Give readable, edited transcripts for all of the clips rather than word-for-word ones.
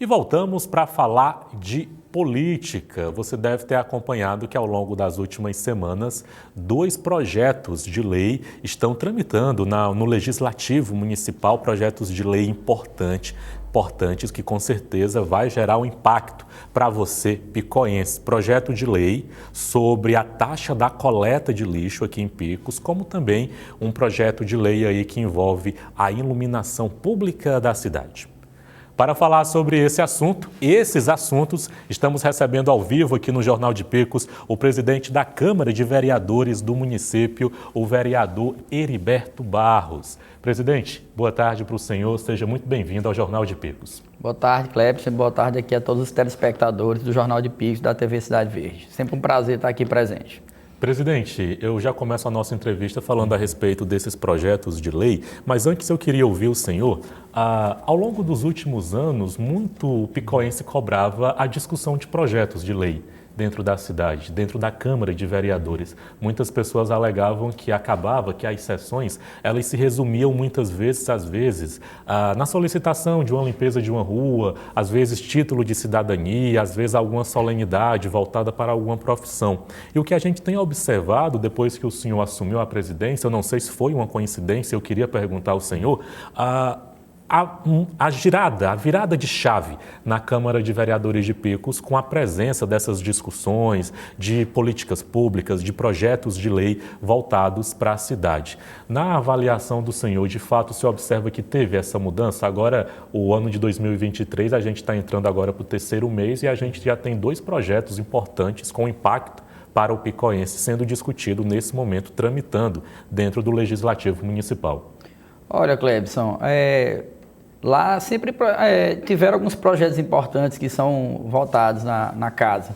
E voltamos para falar de política. Você deve ter acompanhado que ao longo das últimas semanas, 2 projetos de lei estão tramitando no Legislativo Municipal, projetos de lei importantes que com certeza vai gerar um impacto para você, picoense. Projeto de lei sobre a taxa da coleta de lixo aqui em Picos, como também um projeto de lei aí que envolve a iluminação pública da cidade. Para falar sobre esses assuntos, estamos recebendo ao vivo aqui no Jornal de Picos o presidente da Câmara de Vereadores do município, o vereador Heriberto Barros. Presidente, boa tarde para o senhor, seja muito bem-vindo ao Jornal de Picos. Boa tarde, Clebson, boa tarde aqui a todos os telespectadores do Jornal de Picos da TV Cidade Verde. Sempre um prazer estar aqui presente. Presidente, eu já começo a nossa entrevista falando a respeito desses projetos de lei, mas antes eu queria ouvir o senhor. Ao longo dos últimos anos, muito picoense cobrava a discussão de projetos de lei dentro da cidade, dentro da Câmara de Vereadores. Muitas pessoas alegavam que que as sessões, elas se resumiam muitas vezes, na solicitação de uma limpeza de uma rua, às vezes título de cidadania, às vezes alguma solenidade voltada para alguma profissão. E o que a gente tem observado depois que o senhor assumiu a presidência, eu não sei se foi uma coincidência, eu queria perguntar ao senhor, a virada de chave na Câmara de Vereadores de Picos com a presença dessas discussões de políticas públicas, de projetos de lei voltados para a cidade. Na avaliação do senhor, de fato, se observa que teve essa mudança. Agora, o ano de 2023, a gente está entrando agora para o 3º mês e a gente já tem 2 projetos importantes com impacto para o picoense sendo discutido nesse momento, tramitando dentro do Legislativo Municipal. Olha, Clebson, lá sempre tiveram alguns projetos importantes que são voltados na casa.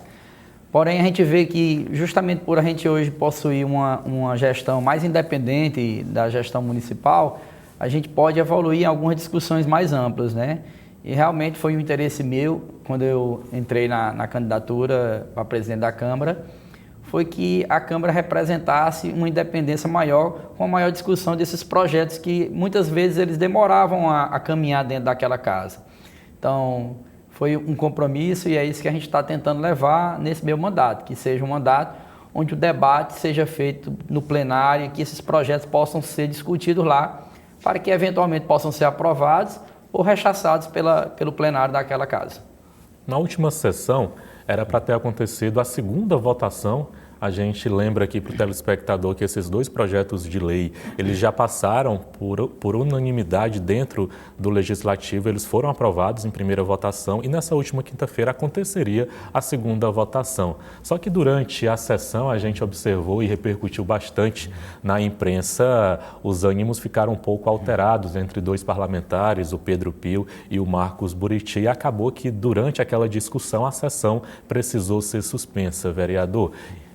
Porém, a gente vê que justamente por a gente hoje possuir uma gestão mais independente da gestão municipal, a gente pode evoluir em algumas discussões mais amplas, né? E realmente foi um interesse meu, quando eu entrei na candidatura para presidente da Câmara, foi que a Câmara representasse uma independência maior, com a maior discussão desses projetos que muitas vezes eles demoravam a caminhar dentro daquela casa. Então, foi um compromisso e é isso que a gente está tentando levar nesse meu mandato, que seja um mandato onde o debate seja feito no plenário e que esses projetos possam ser discutidos lá, para que eventualmente possam ser aprovados ou rechaçados pelo plenário daquela casa. Na última sessão, era para ter acontecido a 2ª votação. A gente lembra aqui para o telespectador que esses 2 projetos de lei, eles já passaram por unanimidade dentro do Legislativo, eles foram aprovados em primeira votação e nessa última quinta-feira aconteceria a 2ª votação. Só que durante a sessão a gente observou e repercutiu bastante na imprensa, os ânimos ficaram um pouco alterados entre 2 parlamentares, o Pedro Pio e o Marcos Buriti, e acabou que durante aquela discussão a sessão precisou ser suspensa, vereador.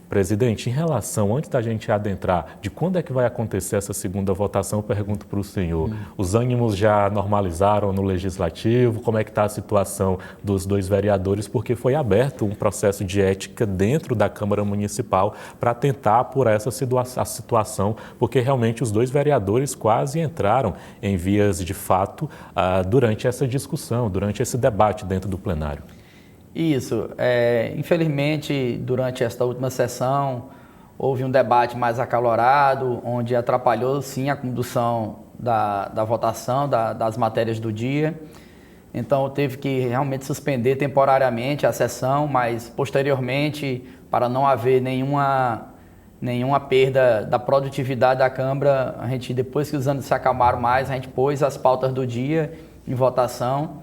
Presidente, em relação, antes da gente adentrar, de quando é que vai acontecer essa 2ª votação, eu pergunto para o senhor, os ânimos já normalizaram no Legislativo? Como é que está a situação dos 2 vereadores? Porque foi aberto um processo de ética dentro da Câmara Municipal para tentar apurar essa situação, porque realmente os 2 vereadores quase entraram em vias de fato durante essa discussão, durante esse debate dentro do plenário. Isso. Infelizmente, durante esta última sessão, houve um debate mais acalorado, onde atrapalhou, sim, a condução da votação das matérias do dia. Então, teve que realmente suspender temporariamente a sessão, mas, posteriormente, para não haver nenhuma perda da produtividade da Câmara, a gente, depois que os ânimos se acalmaram mais, a gente pôs as pautas do dia em votação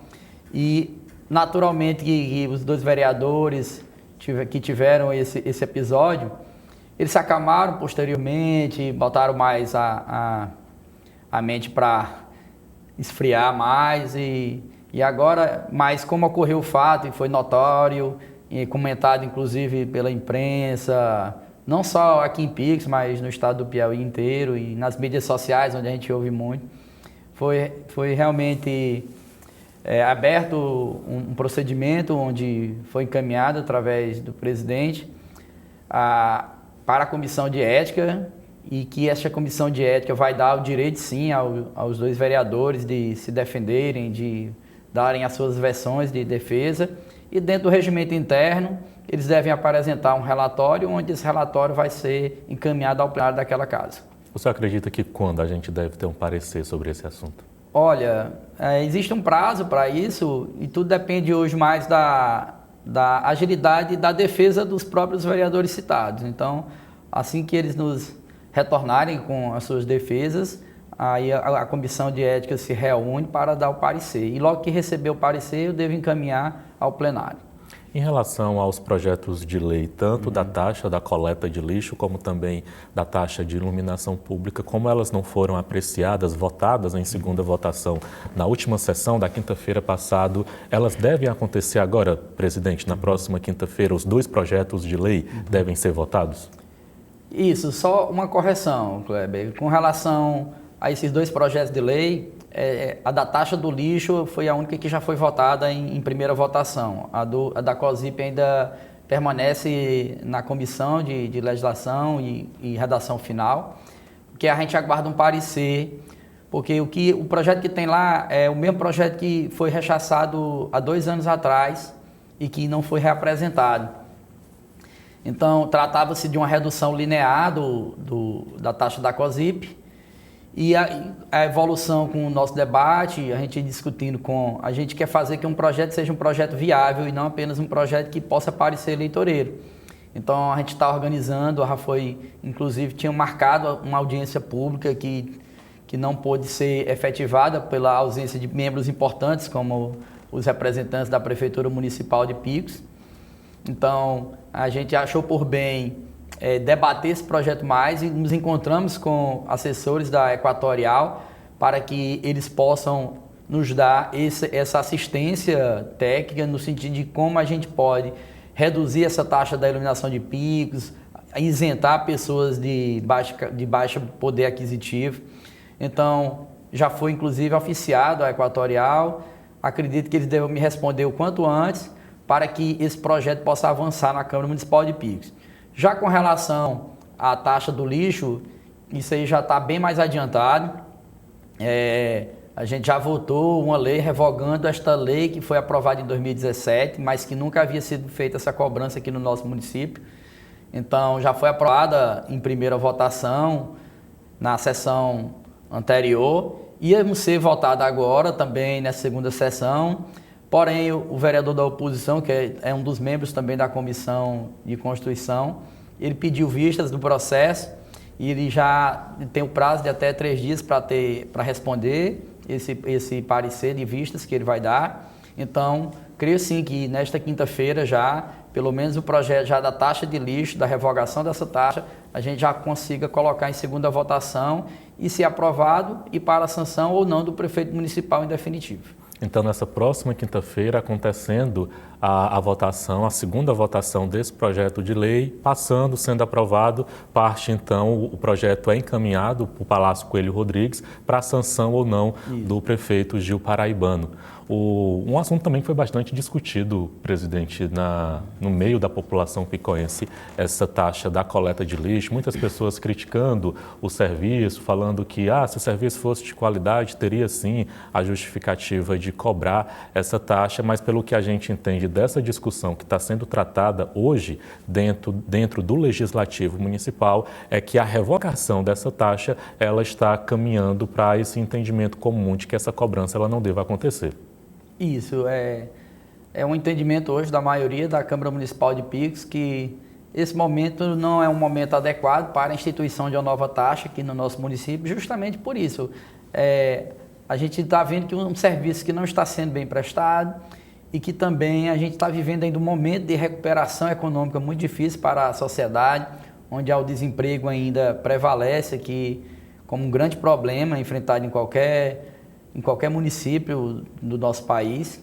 e naturalmente que os 2 vereadores que tiveram esse episódio, eles se acalmaram posteriormente, botaram mais a mente para esfriar mais e agora, mas como ocorreu o fato e foi notório e comentado inclusive pela imprensa, não só aqui em Picos, mas no estado do Piauí inteiro e nas mídias sociais, onde a gente ouve muito, foi realmente aberto um procedimento onde foi encaminhado através do presidente para a comissão de ética e que essa comissão de ética vai dar o direito sim aos 2 vereadores de se defenderem, de darem as suas versões de defesa, e dentro do regimento interno, eles devem apresentar um relatório, onde esse relatório vai ser encaminhado ao plenário daquela casa. Você acredita que quando a gente deve ter um parecer sobre esse assunto? Olha, existe um prazo para isso e tudo depende hoje mais da agilidade da defesa dos próprios vereadores citados. Então, assim que eles nos retornarem com as suas defesas, aí a comissão de ética se reúne para dar o parecer. E logo que receber o parecer, eu devo encaminhar ao plenário. Em relação aos projetos de lei, tanto da taxa da coleta de lixo, como também da taxa de iluminação pública, como elas não foram apreciadas, votadas em segunda votação na última sessão da quinta-feira passada, elas devem acontecer agora, presidente, na próxima quinta-feira, os 2 projetos de lei devem ser votados? Isso, só uma correção, Kleber. Com relação a esses 2 projetos de lei, a da taxa do lixo foi a única que já foi votada em primeira votação. A da COSIP ainda permanece na comissão de legislação e redação final, porque a gente aguarda um parecer, porque o projeto que tem lá é o mesmo projeto que foi rechaçado há 2 anos atrás e que não foi reapresentado. Então, tratava-se de uma redução linear da taxa da COSIP, e a evolução com o nosso debate, a gente discutindo a gente quer fazer que um projeto seja um projeto viável e não apenas um projeto que possa parecer eleitoreiro. Então a gente está organizando, inclusive tinha marcado uma audiência pública que não pôde ser efetivada pela ausência de membros importantes, como os representantes da Prefeitura Municipal de Picos. Então a gente achou por bem debater esse projeto mais e nos encontramos com assessores da Equatorial para que eles possam nos dar essa assistência técnica no sentido de como a gente pode reduzir essa taxa da iluminação de picos, isentar pessoas de baixo poder aquisitivo. Então, já foi inclusive oficiado a Equatorial, acredito que eles devem me responder o quanto antes para que esse projeto possa avançar na Câmara Municipal de Picos. Já com relação à taxa do lixo, isso aí já está bem mais adiantado. A gente já votou uma lei revogando esta lei que foi aprovada em 2017, mas que nunca havia sido feita essa cobrança aqui no nosso município. Então, já foi aprovada em primeira votação na sessão anterior. Íamos ser votada agora também nessa segunda sessão. Porém, o vereador da oposição, que é um dos membros também da Comissão de Constituição, ele pediu vistas do processo e ele já tem o prazo de até 3 dias para responder esse parecer de vistas que ele vai dar. Então, creio sim que nesta quinta-feira já, pelo menos o projeto já da taxa de lixo, da revogação dessa taxa, a gente já consiga colocar em segunda votação e ser aprovado e para a sanção ou não do prefeito municipal em definitivo. Então, nessa próxima quinta-feira, acontecendo a votação, a segunda votação desse projeto de lei, passando, sendo aprovado, parte então, o projeto é encaminhado para o Palácio Coelho Rodrigues para a sanção ou não do prefeito Gil Paraibano. Um assunto também que foi bastante discutido, presidente, no meio da população picoense, essa taxa da coleta de lixo, muitas pessoas criticando o serviço, falando que se o serviço fosse de qualidade, teria sim a justificativa de cobrar essa taxa, mas pelo que a gente entende dessa discussão que está sendo tratada hoje dentro do Legislativo Municipal, é que a revogação dessa taxa, ela está caminhando para esse entendimento comum de que essa cobrança ela não deva acontecer. Isso, é um entendimento hoje da maioria da Câmara Municipal de Picos que esse momento não é um momento adequado para a instituição de uma nova taxa aqui no nosso município, justamente por isso. A gente está vendo que um serviço que não está sendo bem prestado e que também a gente está vivendo ainda um momento de recuperação econômica muito difícil para a sociedade, onde o desemprego ainda prevalece aqui como um grande problema enfrentado em qualquer município do nosso país.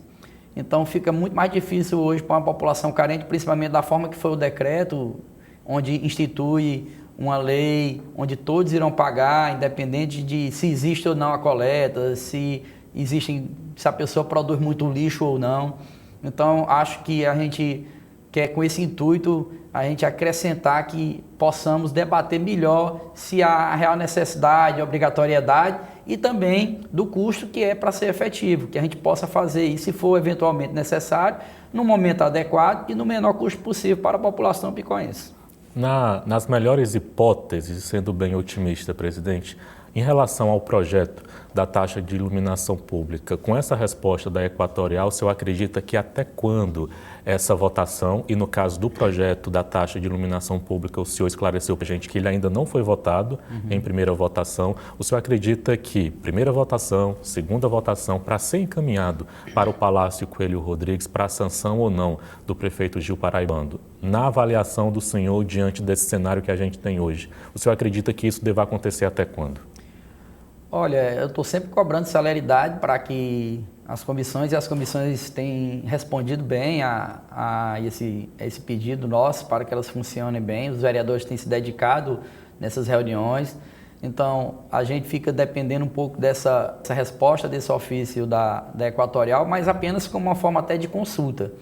Então fica muito mais difícil hoje para uma população carente, principalmente da forma que foi o decreto, onde institui uma lei onde todos irão pagar, independente de se existe ou não a coleta, se a pessoa produz muito lixo ou não. Então acho que a gente quer, com esse intuito, a gente acrescentar que possamos debater melhor se há a real necessidade, obrigatoriedade e também do custo que é para ser efetivo, que a gente possa fazer isso, se for eventualmente necessário, no momento adequado e no menor custo possível para a população picoense. Nas melhores hipóteses, sendo bem otimista, presidente, em relação ao projeto da taxa de iluminação pública, com essa resposta da Equatorial, o senhor acredita que até quando essa votação, e no caso do projeto da taxa de iluminação pública, o senhor esclareceu para a gente que ele ainda não foi votado em primeira votação, o senhor acredita que primeira votação, segunda votação, para ser encaminhado para o Palácio Coelho Rodrigues, para a sanção ou não do prefeito Gil Paraibando, na avaliação do senhor diante desse cenário que a gente tem hoje, o senhor acredita que isso deva acontecer até quando? Olha, eu estou sempre cobrando celeridade para que as comissões têm respondido bem a esse pedido nosso para que elas funcionem bem. Os vereadores têm se dedicado nessas reuniões. Então, a gente fica dependendo um pouco dessa resposta desse ofício da Equatorial, mas apenas como uma forma até de consulta.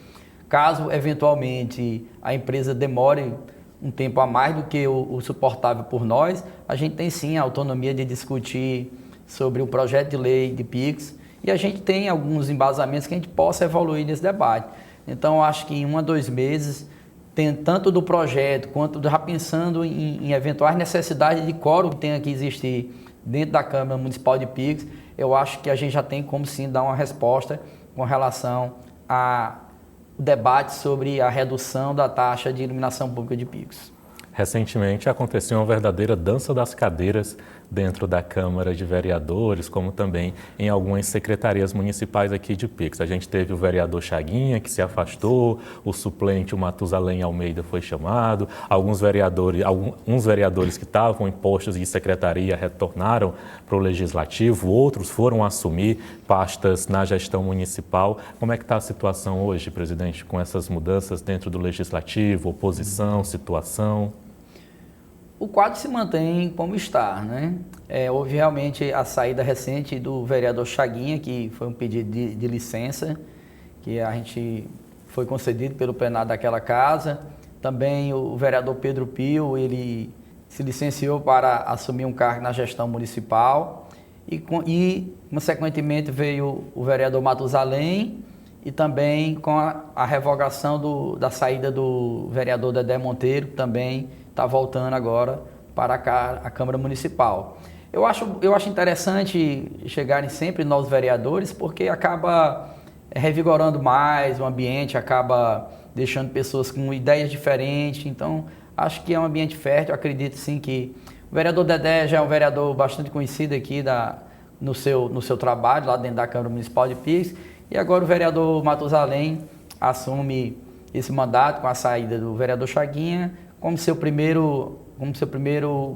Caso, eventualmente, a empresa demore um tempo a mais do que o suportável por nós, a gente tem sim a autonomia de discutir sobre o projeto de lei de PIX e a gente tem alguns embasamentos que a gente possa evoluir nesse debate. Então, acho que em 1 a 2 meses, tanto do projeto quanto já pensando em eventuais necessidades de quórum que tenha que existir dentro da Câmara Municipal de PIX, eu acho que a gente já tem como sim dar uma resposta com relação ao debate sobre a redução da taxa de iluminação pública de PIX. Recentemente aconteceu uma verdadeira dança das cadeiras dentro da Câmara de Vereadores, como também em algumas secretarias municipais aqui de PIX. A gente teve o vereador Chaguinha, que se afastou, o suplente, o Matusalém Almeida, foi chamado, alguns vereadores que estavam em postos de secretaria retornaram para o Legislativo, outros foram assumir pastas na gestão municipal. Como é que está a situação hoje, presidente, com essas mudanças dentro do Legislativo, oposição, situação? O quadro se mantém como está, né? Houve realmente a saída recente do vereador Chaguinha, que foi um pedido de licença, que a gente foi concedido pelo plenário daquela casa. Também o vereador Pedro Pio, ele se licenciou para assumir um cargo na gestão municipal e consequentemente, veio o vereador Matusalém e também com a revogação da saída do vereador Dedé Monteiro, que também está voltando agora para a Câmara Municipal. Eu acho interessante chegarem sempre novos vereadores, porque acaba revigorando mais o ambiente, acaba deixando pessoas com ideias diferentes. Então, acho que é um ambiente fértil. Eu acredito sim que o vereador Dedé já é um vereador bastante conhecido aqui no seu trabalho, lá dentro da Câmara Municipal de PIX. E agora o vereador Matusalém assume esse mandato com a saída do vereador Chaguinha, como seu primeiro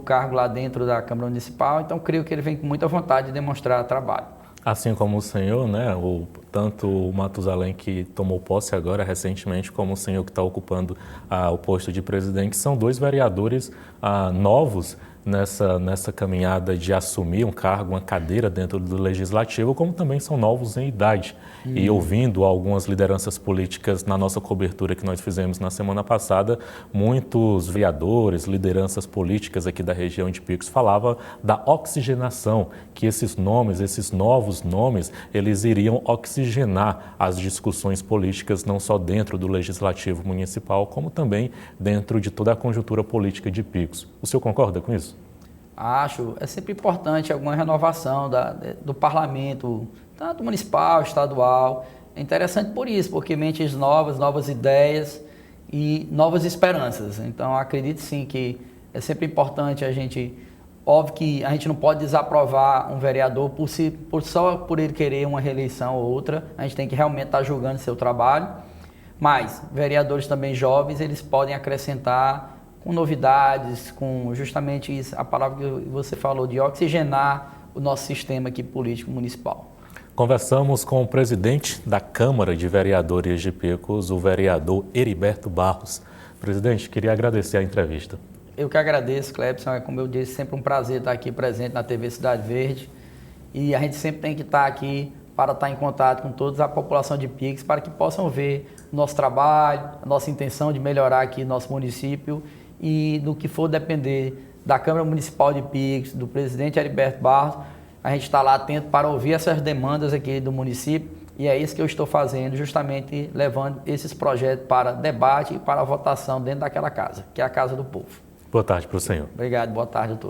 cargo lá dentro da Câmara Municipal. Então, creio que ele vem com muita vontade de demonstrar trabalho. Assim como o senhor, né, tanto o Matusalém, que tomou posse agora recentemente, como o senhor que está ocupando o posto de presidente, são dois vereadores novos nessa caminhada de assumir um cargo, uma cadeira dentro do Legislativo, como também são novos em idade. E ouvindo algumas lideranças políticas na nossa cobertura que nós fizemos na semana passada, muitos vereadores, lideranças políticas aqui da região de Picos falavam da oxigenação, que esses novos nomes, eles iriam oxigenar as discussões políticas não só dentro do Legislativo Municipal, como também dentro de toda a conjuntura política de Picos. O senhor concorda com isso? Acho, é sempre importante alguma renovação do parlamento, tanto municipal, estadual. É interessante por isso, porque mentes novas ideias e novas esperanças. Então, acredito sim que é sempre importante óbvio que a gente não pode desaprovar um vereador só por ele querer uma reeleição ou outra. A gente tem que realmente estar julgando seu trabalho. Mas, vereadores também jovens, eles podem acrescentar com novidades, com justamente isso, a palavra que você falou, de oxigenar o nosso sistema aqui político municipal. Conversamos com o presidente da Câmara de Vereadores de Picos, o vereador Heriberto Barros. Presidente, queria agradecer a entrevista. Eu que agradeço, Clebson. É, como eu disse, sempre um prazer estar aqui presente na TV Cidade Verde. E a gente sempre tem que estar aqui para estar em contato com toda a população de Picos, para que possam ver o nosso trabalho, a nossa intenção de melhorar aqui nosso município. E do que for depender da Câmara Municipal de Picos, do presidente Heriberto Barros, a gente está lá atento para ouvir essas demandas aqui do município e é isso que eu estou fazendo, justamente levando esses projetos para debate e para votação dentro daquela casa, que é a Casa do Povo. Boa tarde para o senhor. Obrigado, boa tarde a todos.